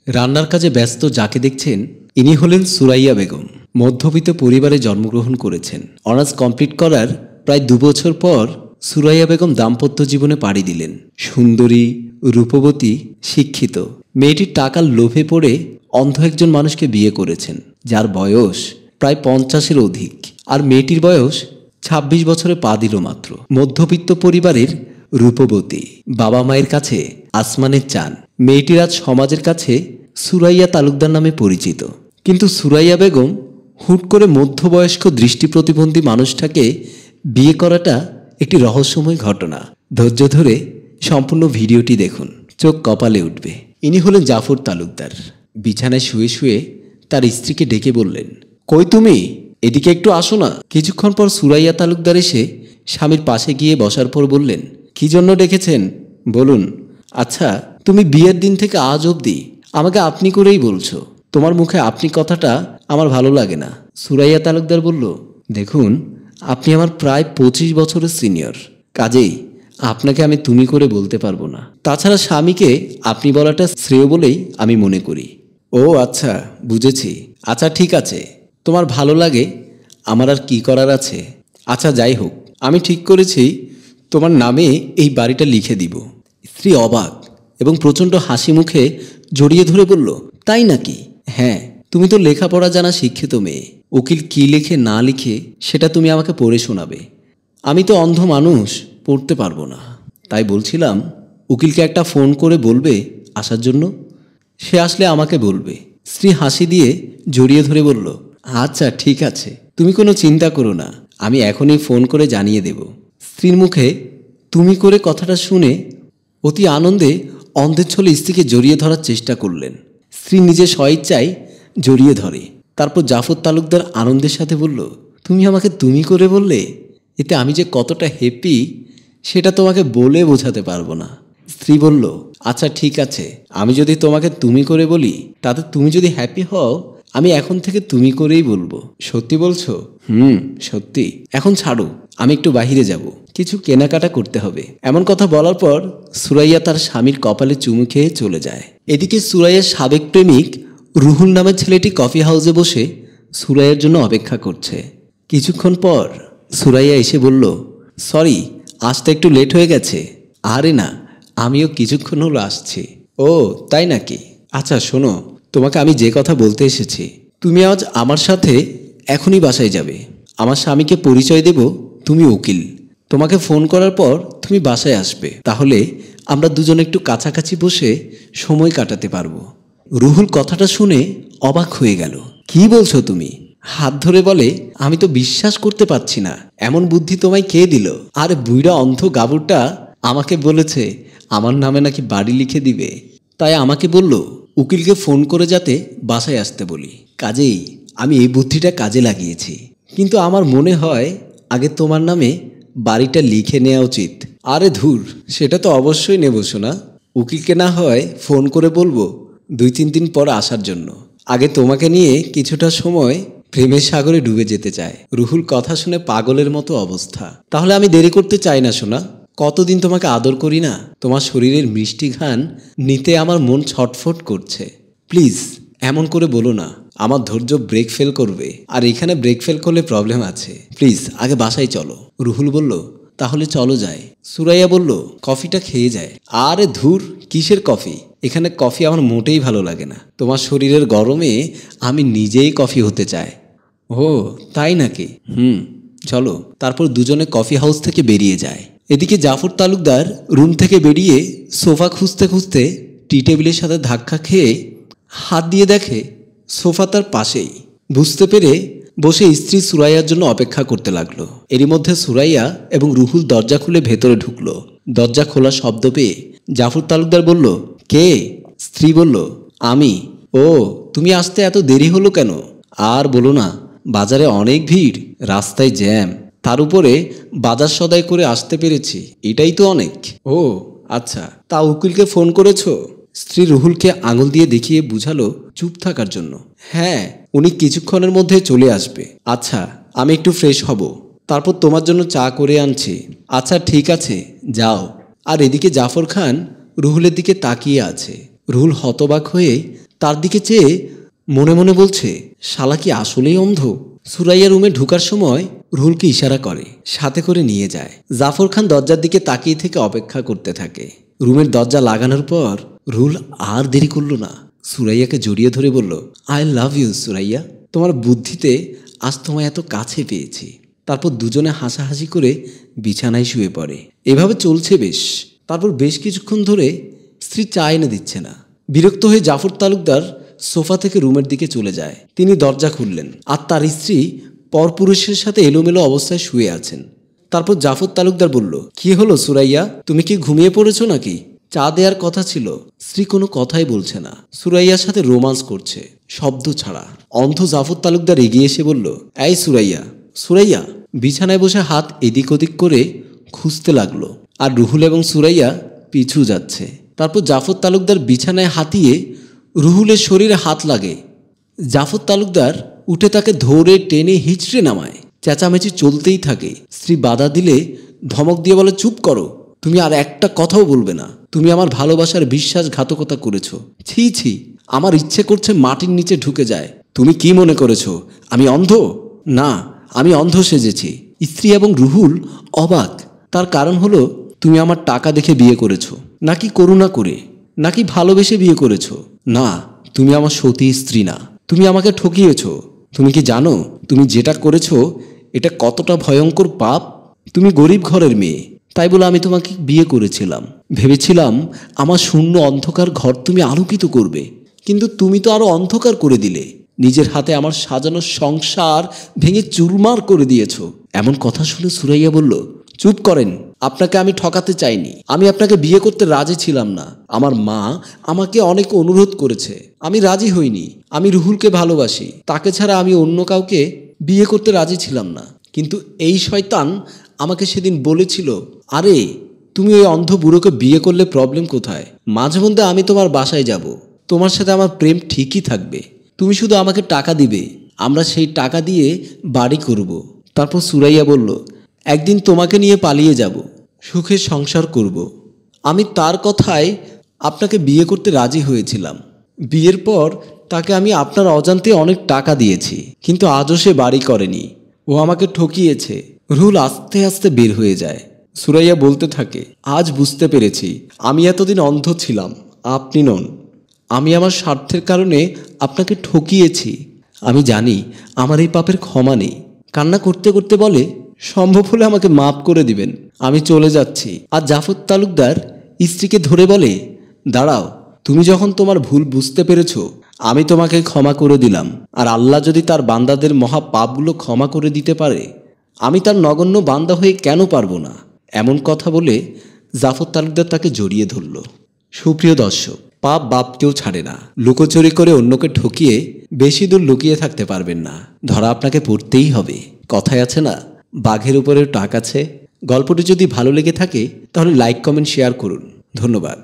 রান্নার কাজে ব্যস্ত যাকে দেখছেন ইনি হলেন সুরাইয়া বেগম। মধ্যবিত্ত পরিবারে জন্মগ্রহণ করেছেন। অনার্স কমপ্লিট করার প্রায় 2 বছর পর সুরাইয়া বেগম দাম্পত্য জীবনে পাড়ি দিলেন। সুন্দরী, রূপবতী, শিক্ষিত মেয়েটির টাকার লোভে পড়ে অন্ধ একজন মানুষকে বিয়ে করেছেন, যার বয়স প্রায় 50-এর অধিক। আর মেয়েটির বয়স 26 বছরে পা দিল মাত্র। মধ্যবিত্ত পরিবারের রূপবতী, বাবা মায়ের কাছে আসমানের চান। মেয়েটির আজ সমাজের কাছে সুরাইয়া তালুকদার নামে পরিচিত। কিন্তু সুরাইয়া বেগম হুট করে মধ্যবয়স্ক দৃষ্টি প্রতিবন্ধী মানুষটাকে বিয়ে করাটা একটি রহস্যময় ঘটনা। ধৈর্য ধরে সম্পূর্ণ ভিডিওটি দেখুন, চোখ কপালে উঠবে। ইনি হলেন জাফর তালুকদার। বিছানায় শুয়ে শুয়ে তার স্ত্রীকে ডেকে বললেন, কই তুমি, এদিকে একটু আসো না। কিছুক্ষণ পর সুরাইয়া তালুকদার এসে স্বামীর পাশে গিয়ে বসার পর বললেন, কি জন্য ডেকেছেন বলুন। আচ্ছা, তুমি বিয়ের দিন থেকে আজ অবধি আমাকে আপনি করেই বলছো। তোমার মুখে আপনি কথাটা আমার ভালো লাগে না। সুরাইয়া তালুকদার বলল, দেখুন, আপনি আমার প্রায় 25 বছরের সিনিয়র, কাজেই আপনাকে আমি তুমি করে বলতে পারবো না। তাছাড়া স্বামীকে আপনি বলাটা শ্রেয় বলেই আমি মনে করি। ও আচ্ছা, বুঝেছি। আচ্ছা ঠিক আছে, তোমার ভালো লাগে, আমার আর কি করার আছে। আচ্ছা যাই হোক, আমি ঠিক করেছি তোমার নামে এই বাড়িটা লিখে দিব। স্ত্রী অবাক এবং প্রচণ্ড হাসি মুখে জড়িয়ে ধরে বলল, তাই নাকি? হ্যাঁ, তুমি তো লেখাপড়া জানা শিক্ষিত মেয়ে। উকিল কি লেখে না লিখে সেটা তুমি আমাকে পড়ে শোনাবে। আমি তো অন্ধ মানুষ, পড়তে পারবো না। তাই বলছিলাম, উকিলকে একটা ফোন করে বলবে আসার জন্য, সে আসলে আমাকে বলবে। স্ত্রী হাসি দিয়ে জড়িয়ে ধরে বলল, আচ্ছা ঠিক আছে, তুমি কোনো চিন্তা করো না, আমি এখনই ফোন করে জানিয়ে দেব। স্ত্রীর মুখে তুমি করে কথাটা শুনে অতি আনন্দে অন্ধের ছলে স্ত্রীকে জড়িয়ে ধরার চেষ্টা করলেন। স্ত্রী নিজে স্বইচ্ছায় জড়িয়ে ধরে। তারপর জাফর তালুকদার আনন্দের সাথে বলল, তুমি আমাকে তুমি করে বললে, এতে আমি যে কতটা হ্যাপি সেটা তোমাকে বলে বোঝাতে পারবো না। স্ত্রী বলল, আচ্ছা ঠিক আছে, আমি যদি তোমাকে তুমি করে বলি, তাতে তুমি যদি হ্যাপি হও, আমি এখন থেকে তুমি করেই বলবো। সত্যি বলছো? সত্যি। এখন ছাড়ো, আমি একটু বাহিরে যাব, কিছু কেনাকাটা করতে হবে। এমন কথা বলার পর সুরাইয়া তার স্বামীর কপালে চুমু খেয়ে চলে যায়। এদিকে সুরাইয়ার সাবেক প্রেমিক রুহুল নামের ছেলেটি কফি হাউসে বসে সুরাইয়ার জন্য অপেক্ষা করছে। কিছুক্ষণ পর সুরাইয়া এসে বলল, সরি, আসতে একটু লেট হয়ে গেছে। আরে না, আমিও কিছুক্ষণ হলো আসছি। ও তাই নাকি? আচ্ছা শোনো, তোমাকে আমি যে কথা বলতে এসেছি, তুমি আজ আমার সাথে এখনই বাসায় যাবে। আমার স্বামীকে পরিচয় দেব তুমি উকিল। তোমাকে ফোন করার পর তুমি বাসায় আসবে, তাহলে আমরা দুজনে একটু কাছাকাছি বসে সময় কাটাতে পারবো। রুহুল কথাটা শুনে অবাক হয়ে গেল। কি বলছো তুমি? হাত ধরে বলে, আমি তো বিশ্বাস করতে পারছি না, এমন বুদ্ধি তোমায় কে দিল? আরে বুইড়া অন্ধ গাবুরটা আমাকে বলেছে আমার নামে নাকি বাড়ি লিখে দিবে, তাই আমাকে বলল উকিলকে ফোন করে যাতে বাসায় আসতে বলি। কাজেই আমি এই বুদ্ধিটা কাজে লাগিয়েছি। কিন্তু আমার মনে হয় আগে তোমার নামে বাড়িটা লিখে নেওয়া উচিত। আরে ধুর, সেটা তো অবশ্যই নেব শোনা। উকিলকে না হয় ফোন করে বলবো 2-3 দিন পর আসার জন্য। আগে তোমাকে নিয়ে কিছুটা সময় প্রেমের সাগরে ডুবে যেতে চায়। রুহুল কথা শুনে পাগলের মতো অবস্থা। তাহলে আমি দেরি করতে চাই না সোনা। কতদিন তোমাকে আদর করি না, তোমার শরীরের মিষ্টি ঘ্রাণ নিতে আমার মন ছটফট করছে। প্লিজ এমন করে বলো না, আমার ধৈর্য ব্রেক ফেল করবে, আর এখানে ব্রেক ফেল করলে প্রবলেম আছে। প্লিজ আগে বাসায় চলো। রুহুল বলল, তাহলে চলো যায়। সুরাইয়া বলল, কফিটা খেয়ে যায়। আরে ধুর, কিসের কফি? এখানে কফি আমার মোটেই ভালো লাগে না। তোমার শরীরের গরমে আমি নিজেই কফি হতে চাই। ও তাই নাকি? চলো। তারপর দুজনে কফি হাউস থেকে বেরিয়ে যায়। এদিকে জাফর তালুকদার রুম থেকে বেরিয়ে সোফা খুঁজতে খুঁজতে টি টেবিলের সাথে ধাক্কা খেয়ে হাত দিয়ে দেখে সোফা তার পাশেই। বুঝতে পেরে বসে স্ত্রী সুরাইয়ার জন্য অপেক্ষা করতে লাগলো। এরই মধ্যে সুরাইয়া এবং রুহুল দরজা খুলে ভেতরে ঢুকলো। দরজা খোলার শব্দ পেয়ে জাফর তালুকদার বলল, কে? স্ত্রী বলল, আমি। ও, তুমি আসতে এত দেরি হলো কেন? আর বলো না, বাজারে অনেক ভিড়, রাস্তায় জ্যাম, তার উপরে বাজার সদাই করে আসতে পেরেছি, এটাই তো অনেক। ও আচ্ছা, তা উকিলকে ফোন করেছো? স্ত্রী রুহুলকে আঙুল দিয়ে দেখিয়ে বুঝালো চুপ থাকার জন্য। হ্যাঁ, উনি কিছুক্ষণের মধ্যে চলে আসবে। আচ্ছা, আমি একটু ফ্রেশ হব, তারপর তোমার জন্য চা করে আনছি। আচ্ছা ঠিক আছে, যাও। আর এদিকে জাফর খান রুহুলের দিকে তাকিয়ে আছে। রুহুল হতবাক হয়ে তার দিকে চেয়ে মনে মনে বলছে, শালা কি আসলেই অন্ধ? সুরাইয়া রুমে ঢোকার সময় রুহুলকে ইশারা করে, সাথে করে নিয়ে যায়। জাফর খান দরজার দিকে তাকিয়ে থেকে অপেক্ষা করতে থাকে। রুমের দরজা লাগানোর পর রুহুল আর দেরি করল না, সুরাইয়াকে জড়িয়ে ধরে বলল, আই লাভ ইউ সুরাইয়া, তোমার বুদ্ধিতে আজ তোমায় এত কাছে পেয়েছি। তারপর দুজনে হাসাহাসি করে বিছানায় শুয়ে পড়ে। এভাবে চলছে বেশ। তারপর বেশ কিছুক্ষণ ধরে স্ত্রী চা এনে দিচ্ছে না। বিরক্ত হয়ে জাফর তালুকদার সোফা থেকে রুমের দিকে চলে যায়। তিনি দরজা খুললেন আর তার স্ত্রী পরপুরুষের সাথে এলোমেলো অবস্থায় শুয়ে আছেন। তারপর জাফর তালুকদার বলল, কি হলো সুরাইয়া, তুমি কি ঘুমিয়ে পড়েছো নাকি? চা দেওয়ার কথা ছিল। স্ত্রী কোনো কথাই বলছে না, সুরাইয়ার সাথে রোমান্স করছে শব্দ ছাড়া। অন্ধ জাফর তালুকদার এগিয়ে এসে বলল, এই সুরাইয়া। সুরাইয়া বিছানায় বসে হাত এদিক ওদিক করে খুঁজতে লাগলো, আর রুহুল এবং সুরাইয়া পিছু যাচ্ছে। তারপর জাফর তালুকদার বিছানায় হাতিয়ে রুহুলের শরীরে হাত লাগে। জাফর তালুকদার উঠে তাকে ধরে টেনে হিচড়ে নামায়। চেঁচামেচি চলতেই থাকে। স্ত্রী বাধা দিলে ধমক দিয়ে বলে, চুপ করো, তুমি আর একটা কথাও বলবে না। তুমি আমার ভালোবাসার বিশ্বাসঘাতকতা করেছো। ছি ছি, আমার ইচ্ছে করছে মাটির নিচে ঢুকে যায়। তুমি কি মনে করেছো আমি অন্ধ? না, আমি অন্ধ সেজেছি। স্ত্রী এবং রুহুল অবাক। তার কারণ হলো, তুমি আমার টাকা দেখে বিয়ে করেছো, নাকি করুণা করে, নাকি ভালোবেসে বিয়ে করেছো? না, তুমি আমার সতী স্ত্রী না। তুমি আমাকে ঠকিয়েছো। তুমি কি জানো তুমি যেটা করেছো এটা কতটা ভয়ঙ্কর পাপ? তুমি গরিব ঘরের মেয়ে, তাই বলে আমি তোমাকে বিয়ে করেছিলাম। ভেবেছিলাম আমার শূন্য অন্ধকার ঘর তুমি আলোকিত করবে, কিন্তু তুমি তো আরো অন্ধকার করে দিলে। নিজের হাতে আমার সাজানো সংসার ভেঙে চুরমার করে দিয়েছ। এমন কথা শুনে সুরাইয়া বলল, চুপ করেন, আপনাকে আমি ঠকাতে চাইনি। আমি আপনাকে বিয়ে করতে রাজি ছিলাম না। আমার মা আমাকে অনেক অনুরোধ করেছে, আমি রাজি হইনি। আমি রুহুলকে ভালোবাসি, তাকে ছাড়া আমি অন্য কাউকে বিয়ে করতে রাজি ছিলাম না। কিন্তু এই শয়তান আমাকে সেদিন বলেছিল, আরে তুমি ওই অন্ধ বুড়োকে বিয়ে করলে প্রবলেম কোথায়? মাঝে মধ্যে আমি তোমার বাসায় যাব, তোমার সাথে আমার প্রেম ঠিকই থাকবে। তুমি শুধু আমাকে টাকা দিবে, আমরা সেই টাকা দিয়ে বাড়ি করব। তারপর সুরাইয়া বলল, একদিন তোমাকে নিয়ে পালিয়ে যাব, সুখে সংসার করব। আমি তার কথায় আপনাকে বিয়ে করতে রাজি হয়েছিলাম। বিয়ের পর তাকে আমি আপনার অজান্তে অনেক টাকা দিয়েছি, কিন্তু আজও সে বাড়ি করেনি। ও আমাকে ঠকিয়েছে। রুহুল আস্তে আস্তে বের হয়ে যায়। সুরাইয়া বলতে থাকে, আজ বুঝতে পেরেছি আমি এতদিন অন্ধ ছিলাম, আপনি নন। আমি আমার স্বার্থের কারণে আপনাকে ঠকিয়েছি। আমি জানি আমার এই পাপের ক্ষমা নেই। কান্না করতে করতে বলে, সম্ভব হলে আমাকে মাফ করে দিবেন, আমি চলে যাচ্ছি। আর জাফর তালুকদার স্ত্রীকে ধরে বলে, দাঁড়াও, তুমি যখন তোমার ভুল বুঝতে পেরেছ, আমি তোমাকে ক্ষমা করে দিলাম। আর আল্লাহ যদি তার বান্দাদের মহা পাপগুলো ক্ষমা করে দিতে পারে, আমি তার নগণ্য বান্দা হয়ে কেন পারবো না? এমন কথা বলে জাফর তালুকদার তাকে জড়িয়ে ধরল। সুপ্রিয় দর্শক, পাপ বাপকেও ছাড়ে না। লুকোচুরি করে অন্যকে ঠকিয়ে বেশি দূর লুকিয়ে থাকতে পারবেন না, ধরা আপনাকে পড়তেই হবে। কথায় আছে না, বাঘের উপরেও টাক আছে। গল্পটি যদি ভালো লেগে থাকে তাহলে লাইক, কমেন্ট, শেয়ার করুন। ধন্যবাদ।